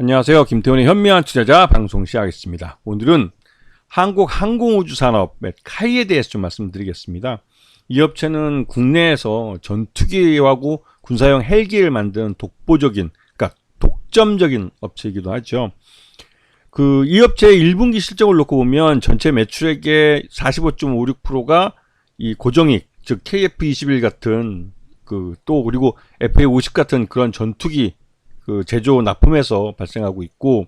안녕하세요. 김태훈의 현명한 투자자 방송 시작하겠습니다. 오늘은 한국항공우주산업 카이에 대해서 좀 말씀드리겠습니다. 이 업체는 국내에서 전투기하고 군사용 헬기를 만드는 독보적인, 그러니까 독점적인 업체이기도 하죠. 이 업체의 1분기 실적을 놓고 보면 전체 매출액의 45.56%가 이 고정익, 즉 KF21 같은 그리고 FA50 같은 그런 전투기 제조 납품에서 발생하고 있고,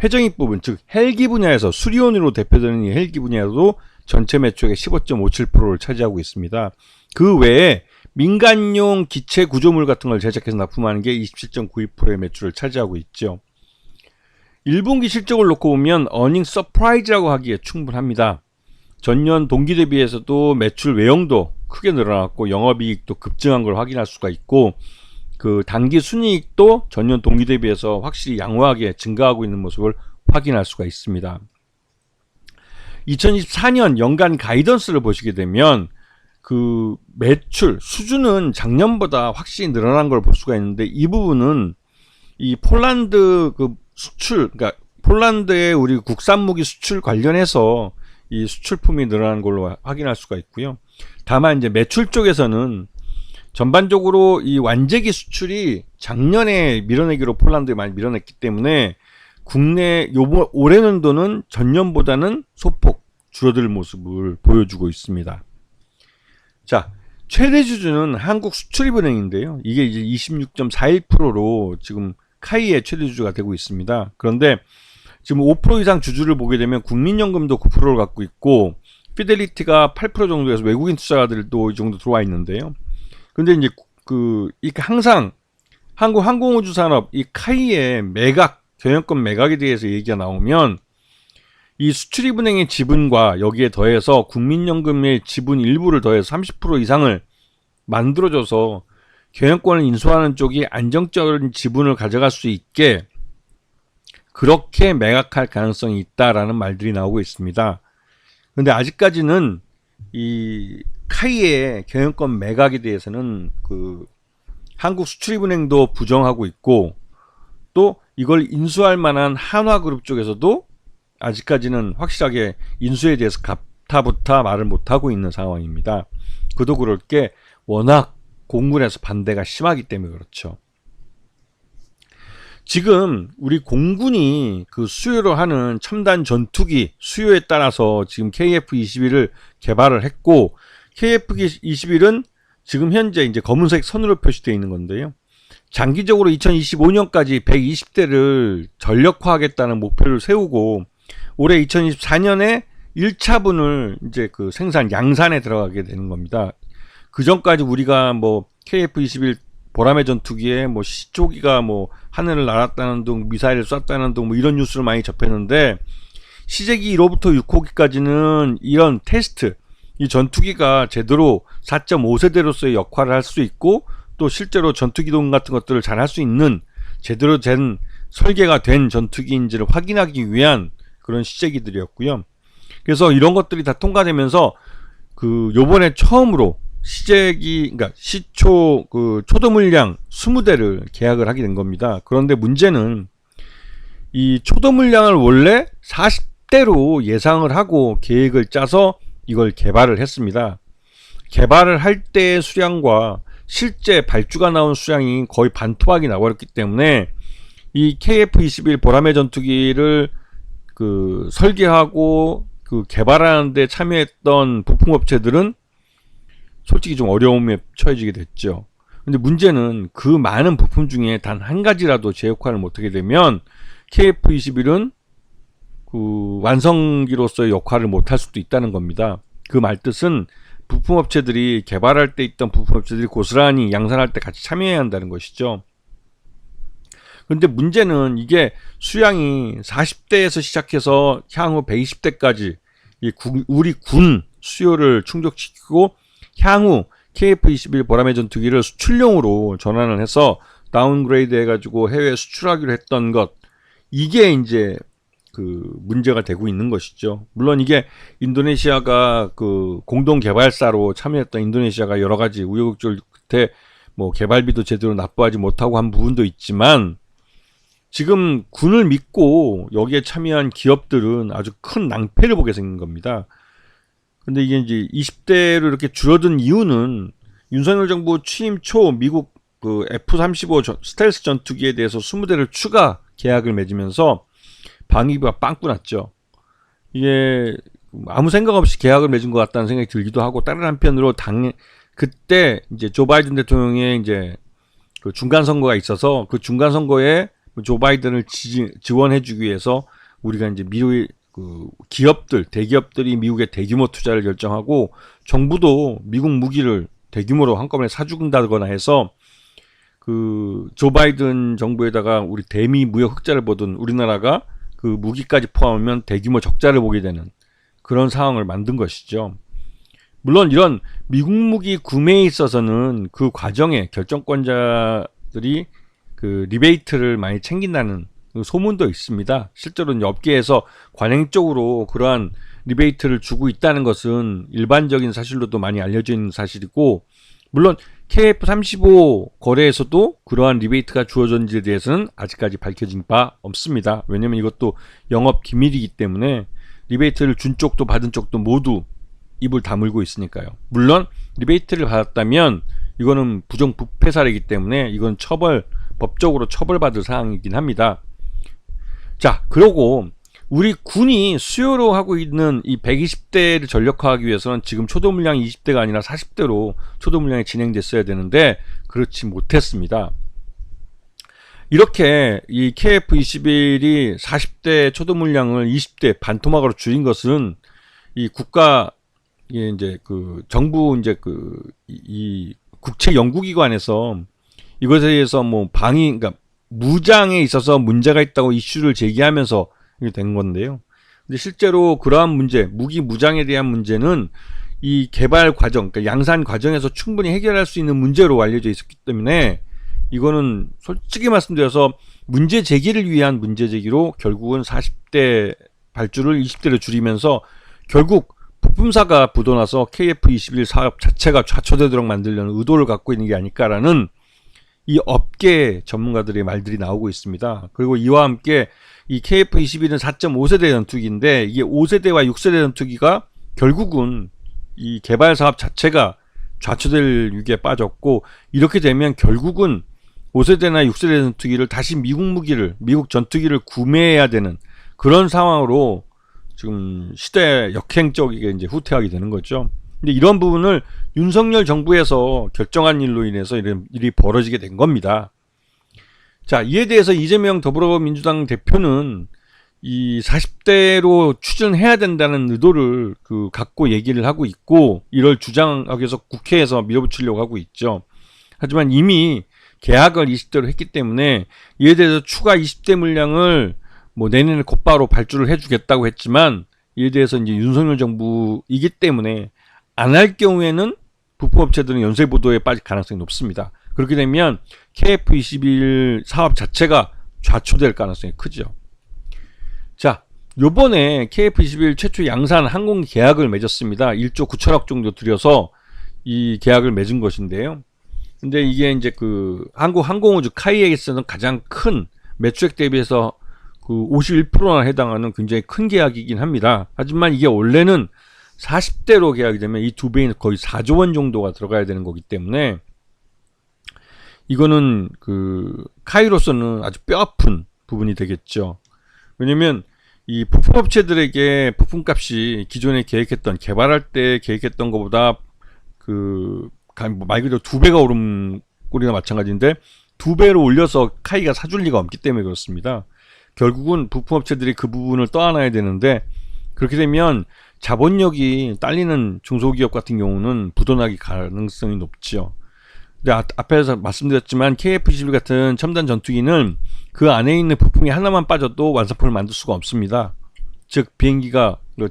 회전익 부분, 즉 헬기 분야에서 수리온으로 대표되는 이 헬기 분야도 전체 매출액의 15.57%를 차지하고 있습니다. 그 외에 민간용 기체 구조물 같은 걸 제작해서 납품하는 게 27.92%의 매출을 차지하고 있죠. 1분기 실적을 놓고 보면 어닝 서프라이즈라고 하기에 충분합니다. 전년 동기 대비해서도 매출 외형도 크게 늘어났고 영업이익도 급증한 걸 확인할 수가 있고, 단기 순이익도 전년 동기 대비해서 확실히 양호하게 증가하고 있는 모습을 확인할 수가 있습니다. 2024년 연간 가이던스를 보시게 되면 매출 수준은 작년보다 확실히 늘어난 걸 볼 수가 있는데, 이 부분은 이 폴란드 수출, 그러니까 폴란드의 우리 국산 무기 수출 관련해서 이 수출품이 늘어난 걸로 확인할 수가 있고요. 다만 이제 매출 쪽에서는 전반적으로 이 완제기 수출이 작년에 밀어내기로 폴란드에 많이 밀어냈기 때문에 올해 년도는 전년보다는 소폭 줄어들 모습을 보여주고 있습니다. 자, 최대 주주는 한국수출입은행인데요. 이게 이제 26.41%로 지금 카이의 최대 주주가 되고 있습니다. 그런데 지금 5% 이상 주주를 보게 되면 국민연금도 9%를 갖고 있고, 피델리티가 8% 정도에서 외국인 투자자들도 이 정도 들어와 있는데요. 근데 이제 항상 한국항공우주산업 이 카이의 경영권 매각에 대해서 얘기가 나오면, 이 수출입은행의 지분과 여기에 더해서 국민연금의 지분 일부를 더해서 30% 이상을 만들어줘서 경영권을 인수하는 쪽이 안정적인 지분을 가져갈 수 있게 그렇게 매각할 가능성이 있다라는 말들이 나오고 있습니다. 그런데 아직까지는 이 카이의 경영권 매각에 대해서는 한국수출입은행도 부정하고 있고, 또 이걸 인수할 만한 한화그룹 쪽에서도 아직까지는 확실하게 인수에 대해서 가타부타 말을 못하고 있는 상황입니다. 그도 그럴 게 워낙 공군에서 반대가 심하기 때문에 그렇죠. 지금 우리 공군이 수요를 하는 첨단 전투기 수요에 따라서 지금 KF-21을 개발을 했고, KF-21은 지금 현재 이제 검은색 선으로 표시되어 있는 건데요. 장기적으로 2025년까지 120대를 전력화하겠다는 목표를 세우고, 올해 2024년에 1차분을 이제 생산 양산에 들어가게 되는 겁니다. 그 전까지 우리가 KF-21 보라매 전투기에 시초기가 하늘을 날았다는 등 미사일을 쐈다는 등 이런 뉴스를 많이 접했는데, 시제기 1호부터 6호기까지는 이런 테스트, 이 전투기가 제대로 4.5세대로서의 역할을 할 수 있고, 또 실제로 전투기동 같은 것들을 잘 할 수 있는 제대로 된 설계가 된 전투기인지를 확인하기 위한 그런 시제기들이었고요. 그래서 이런 것들이 다 통과되면서 요번에 처음으로 그러니까 시초 초도 물량 20대를 계약을 하게 된 겁니다. 그런데 문제는 이 초도 물량을 원래 40대로 예상을 하고 계획을 짜서 이걸 개발을 했습니다. 개발을 할 때의 수량과 실제 발주가 나온 수량이 거의 반토막이 나버렸기 때문에 이 KF-21 보라매 전투기를 설계하고 개발하는 데 참여했던 부품업체들은 솔직히 좀 어려움에 처해지게 됐죠. 근데 문제는 그 많은 부품 중에 단 한 가지라도 제 역할을 못하게 되면 KF-21은 완성기로서의 역할을 못할 수도 있다는 겁니다. 그 말뜻은 부품업체들이 개발할 때 있던 부품업체들이 고스란히 양산할 때 같이 참여해야 한다는 것이죠. 그런데 문제는 이게 수량이 40대에서 시작해서 향후 120대까지 우리 군 수요를 충족시키고, 향후 KF-21 보라매 전투기를 수출용으로 전환을 해서 다운그레이드 해가지고 해외에 수출하기로 했던 것, 이게 이제 문제가 되고 있는 것이죠. 물론 이게 인도네시아가 공동 개발사로 참여했던 인도네시아가 여러 가지 우여곡절 끝에 개발비도 제대로 납부하지 못하고 한 부분도 있지만, 지금 군을 믿고 여기에 참여한 기업들은 아주 큰 낭패를 보게 생긴 겁니다. 근데 이게 이제 20대로 이렇게 줄어든 이유는 윤석열 정부 취임 초 미국 그 F-35 스텔스 전투기에 대해서 20대를 추가 계약을 맺으면서 방위비가 빵꾸 났죠. 이게 아무 생각 없이 계약을 맺은 것 같다는 생각이 들기도 하고, 다른 한편으로 그때 이제 조 바이든 대통령의 이제 그 중간 선거가 있어서 그 중간 선거에 조 바이든을 지원해주기 위해서 우리가 이제 미국의 그 기업들, 대기업들이 미국의 대규모 투자를 결정하고 정부도 미국 무기를 대규모로 한꺼번에 사준다거나 해서 그 조 바이든 정부에다가 우리 대미 무역 흑자를 보던 우리나라가 그 무기까지 포함하면 대규모 적자를 보게 되는 그런 상황을 만든 것이죠. 물론 이런 미국 무기 구매에 있어서는 그 과정에 결정권자들이 그 리베이트를 많이 챙긴다는 소문도 있습니다. 실제로 업계에서 관행적으로 그러한 리베이트를 주고 있다는 것은 일반적인 사실로도 많이 알려져 있는 사실이고, 물론 KF-35 거래에서도 그러한 리베이트가 주어졌는지에 대해서는 아직까지 밝혀진 바 없습니다. 왜냐하면 이것도 영업 기밀이기 때문에 리베이트를 준 쪽도 받은 쪽도 모두 입을 다물고 있으니까요. 물론 리베이트를 받았다면 이거는 부정부패 사례이기 때문에 이건 법적으로 처벌받을 사항이긴 합니다. 자, 그러고 우리 군이 수요로 하고 있는 이 120대를 전력화하기 위해서는 지금 초도 물량이 20대가 아니라 40대로 초도 물량이 진행됐어야 되는데 그렇지 못했습니다. 이렇게 이 KF-21이 40대 초도 물량을 20대 반토막으로 줄인 것은 이 국가 이제 그 정부 이제 이 국책 연구기관에서 이것에 대해서 뭐 그러니까 무장에 있어서 문제가 있다고 이슈를 제기하면서 이게 된 건데요. 근데 실제로 그러한 문제, 무기 무장에 대한 문제는 이 개발 과정, 그러니까 양산 과정에서 충분히 해결할 수 있는 문제로 알려져 있었기 때문에 이거는 솔직히 말씀드려서 문제 제기를 위한 문제 제기로 결국은 40대 발주를 20대로 줄이면서 결국 부품사가 부도나서 KF-21 사업 자체가 좌초되도록 만들려는 의도를 갖고 있는 게 아닐까라는 이 업계 전문가들의 말들이 나오고 있습니다. 그리고 이와 함께 이 KF-21은 4.5세대 전투기인데 이게 5세대와 6세대 전투기가 결국은 이 개발 사업 자체가 좌초될 위기에 빠졌고, 이렇게 되면 결국은 5세대나 6세대 전투기를 다시 미국 전투기를 구매해야 되는 그런 상황으로 지금 시대 역행적이게 이제 후퇴하게 되는 거죠. 근데 이런 부분을 윤석열 정부에서 결정한 일로 인해서 이런 일이 벌어지게 된 겁니다. 자, 이에 대해서 이재명 더불어민주당 대표는 이 40대로 추진해야 된다는 의도를 갖고 얘기를 하고 있고, 이를 주장하기 위해서 국회에서 밀어붙이려고 하고 있죠. 하지만 이미 계약을 20대로 했기 때문에 이에 대해서 추가 20대 물량을 뭐 내년에 곧바로 발주를 해주겠다고 했지만, 이에 대해서 이제 윤석열 정부이기 때문에 안 할 경우에는 부품업체들은 연쇄보도에 빠질 가능성이 높습니다. 그렇게 되면 KF-21 사업 자체가 좌초될 가능성이 크죠. 자, 요번에 KF-21 최초 양산 항공 계약을 맺었습니다. 1조 9천억 정도 들여서 이 계약을 맺은 것인데요. 근데 이게 이제 한국 항공우주 카이에서는 가장 큰 매출액 대비해서 51%나 해당하는 굉장히 큰 계약이긴 합니다. 하지만 이게 원래는 40대로 계약이 되면 이 두 배인 거의 4조 원 정도가 들어가야 되는 거기 때문에 이거는 카이로서는 아주 뼈아픈 부분이 되겠죠. 왜냐면 이 부품업체들에게 부품값이 기존에 개발할 때 계획했던 것보다 말 그대로 2배가 오른 꼴이나 마찬가지인데 2배로 올려서 카이가 사줄 리가 없기 때문에 그렇습니다. 결국은 부품업체들이 그 부분을 떠안아야 되는데, 그렇게 되면 자본력이 딸리는 중소기업 같은 경우는 부도나기 가능성이 높죠. 근데 앞에서 말씀드렸지만 KF-21 같은 첨단 전투기는 그 안에 있는 부품이 하나만 빠져도 완성품을 만들 수가 없습니다. 즉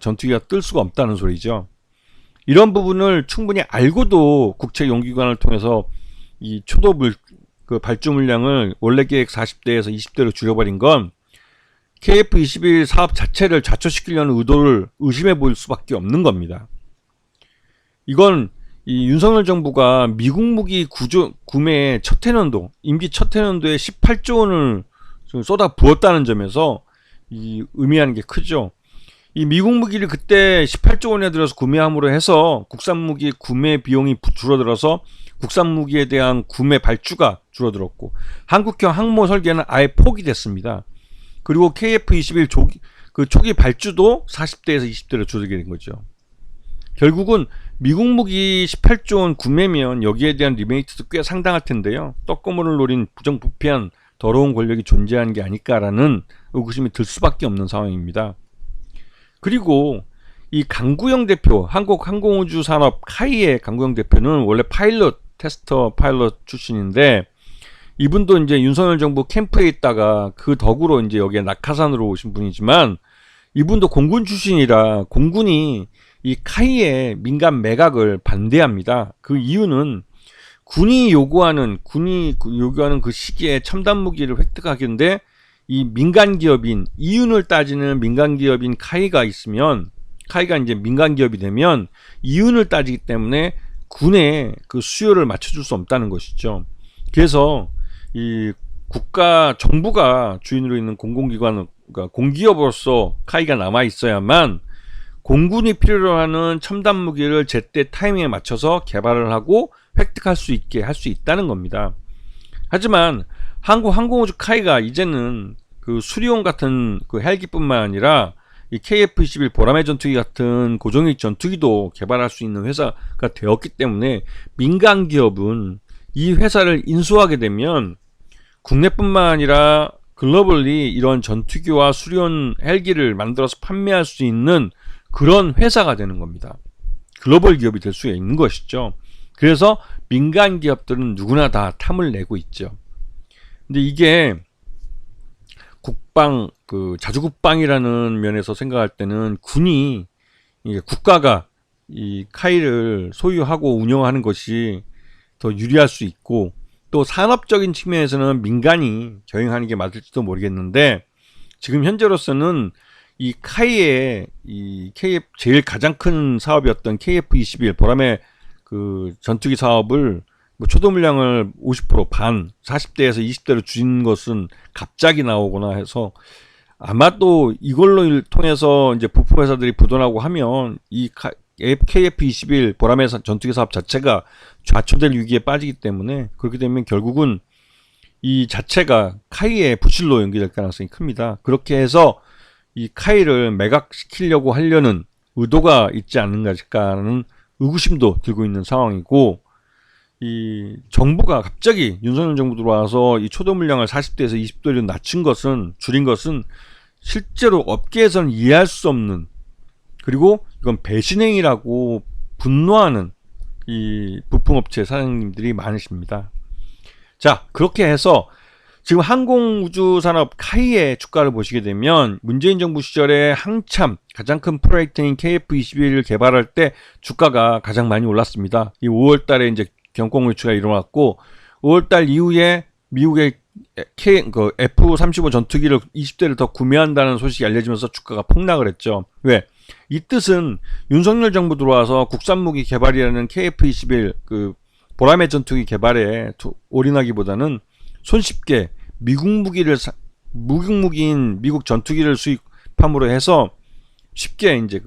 전투기가 뜰 수가 없다는 소리죠. 이런 부분을 충분히 알고도 국책연구기관을 통해서 이 발주 물량을 원래 계획 40대에서 20대로 줄여버린 건 KF-21 사업 자체를 좌초시키려는 의도를 의심해 볼 수밖에 없는 겁니다. 이건 이 윤석열 정부가 미국 무기 구매의 임기 첫 해년도에 18조 원을 쏟아 부었다는 점에서 이 의미하는 게 크죠. 이 미국 무기를 그때 18조 원에 들여서 구매함으로 해서 국산 무기 구매 비용이 줄어들어서 국산 무기에 대한 구매 발주가 줄어들었고 한국형 항모 설계는 아예 포기됐습니다. 그리고 KF-21 초기 발주도 40대에서 20대로 줄어들게 된 거죠. 결국은 미국 무기 18조 원 구매면 여기에 대한 리베이트도 꽤 상당할 텐데요. 떡고물을 노린 부정부패한 더러운 권력이 존재하는 게 아닐까라는 의구심이 들 수밖에 없는 상황입니다. 그리고 이 강구영 대표, 한국항공우주산업 카이의 강구영 대표는 원래 테스터 파일럿 출신인데 이분도 이제 윤석열 정부 캠프에 있다가 그 덕으로 이제 여기에 낙하산으로 오신 분이지만 이분도 공군 출신이라 공군이 이 카이의 민간 매각을 반대합니다. 그 이유는 군이 요구하는 그 시기에 첨단 무기를 획득하기인데 이 민간 기업인 이윤을 따지는 민간 기업인 카이가 있으면 카이가 이제 민간 기업이 되면 이윤을 따지기 때문에 군의 그 수요를 맞춰줄 수 없다는 것이죠. 그래서 이 정부가 주인으로 있는 공공기관, 그러니까 공기업으로서 카이가 남아 있어야만 공군이 필요로 하는 첨단 무기를 제때 타이밍에 맞춰서 개발을 하고 획득할 수 있게 할 수 있다는 겁니다. 하지만 한국항공우주 카이가 이제는 그 수리온 같은 그 헬기뿐만 아니라 이 KF-21 보라매 전투기 같은 고정익 전투기도 개발할 수 있는 회사가 되었기 때문에 민간 기업은 이 회사를 인수하게 되면 국내뿐만 아니라 글로벌리 이런 전투기와 수리온 헬기를 만들어서 판매할 수 있는 그런 회사가 되는 겁니다. 글로벌 기업이 될 수 있는 것이죠. 그래서 민간 기업들은 누구나 다 탐을 내고 있죠. 근데 이게 자주국방이라는 면에서 생각할 때는 국가가 이 카이를 소유하고 운영하는 것이 더 유리할 수 있고 또 산업적인 측면에서는 민간이 경영하는 게 맞을지도 모르겠는데 지금 현재로서는 이 카이의 제일 가장 큰 사업이었던 KF-21 보라매 그 전투기 사업을 초도 물량을 50% 반 40대에서 20대로 줄인 것은 갑자기 나오거나 해서 아마도 이걸로 통해서 이제 부품 회사들이 부도나고 하면 이 KF-21 보라매 전투기 사업 자체가 좌초될 위기에 빠지기 때문에 그렇게 되면 결국은 이 자체가 카이의 부실로 연기될 가능성이 큽니다. 그렇게 해서 이 카이를 매각시키려고 하려는 의도가 있지 않은가라는 의구심도 들고 있는 상황이고 이 정부가 갑자기 윤석열 정부 들어와서 이 초도 물량을 40대에서 20대로 줄인 것은 실제로 업계에서는 이해할 수 없는 그리고 이건 배신행위라고 분노하는 이 부품업체 사장님들이 많으십니다. 자, 그렇게 해서 지금 항공우주산업 카이의 주가를 보시게 되면 문재인 정부 시절에 한참 가장 큰 프로젝트인 KF-21을 개발할 때 주가가 가장 많이 올랐습니다. 이 5월 달에 이제 경공 유치가 일어났고 5월 달 이후에 미국의 F-35 전투기를 20대를 더 구매한다는 소식이 알려지면서 주가가 폭락을 했죠. 왜? 이 뜻은 윤석열 정부 들어와서 국산무기 개발이라는 KF-21 그 보라매 전투기 개발에 올인하기보다는 손쉽게 미국 무기인 미국 전투기를 수입함으로 해서 쉽게 이제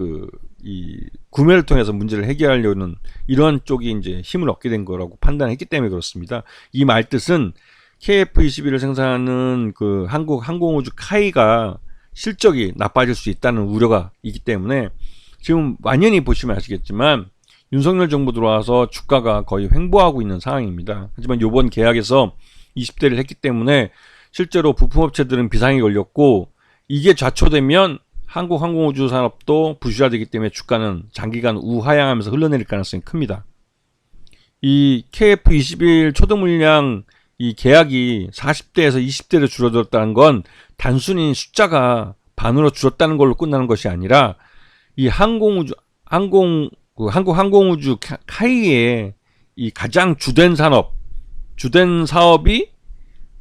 이 구매를 통해서 문제를 해결하려는 이런 쪽이 이제 힘을 얻게 된 거라고 판단했기 때문에 그렇습니다. 이 말 뜻은 KF-21을 생산하는 그 한국 항공우주 카이가 실적이 나빠질 수 있다는 우려가 있기 때문에 지금 완연히 보시면 아시겠지만 윤석열 정부 들어와서 주가가 거의 횡보하고 있는 상황입니다. 하지만 이번 계약에서 20대를 했기 때문에 실제로 부품업체들은 비상이 걸렸고 이게 좌초되면 한국 항공우주 산업도 부실화되기 때문에 주가는 장기간 우하향하면서 흘러내릴 가능성이 큽니다. 이 KF-21 초도 물량 이 계약이 40대에서 20대로 줄어들었다는 건 단순히 숫자가 반으로 줄었다는 걸로 끝나는 것이 아니라 이 한국 항공우주 카이의 이 가장 주된 사업이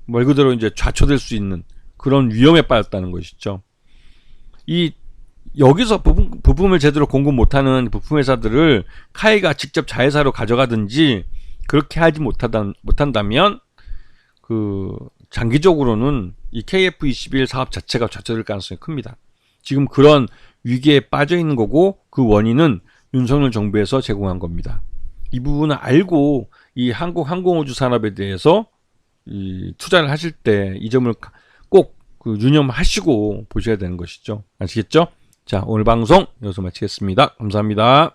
말 그대로 이제 좌초될 수 있는 그런 위험에 빠졌다는 것이죠. 여기서 부품을 제대로 공급 못하는 부품 회사들을 카이가 직접 자회사로 가져가든지 그렇게 하지 못한다면 그 장기적으로는 이 KF21 사업 자체가 좌절될 가능성이 큽니다. 지금 그런 위기에 빠져 있는 거고 그 원인은 윤석열 정부에서 제공한 겁니다. 이 부분을 알고 이 한국 항공우주 산업에 대해서 이 투자를 하실 때 이 점을 꼭 그 유념하시고 보셔야 되는 것이죠. 아시겠죠? 자, 오늘 방송 여기서 마치겠습니다. 감사합니다.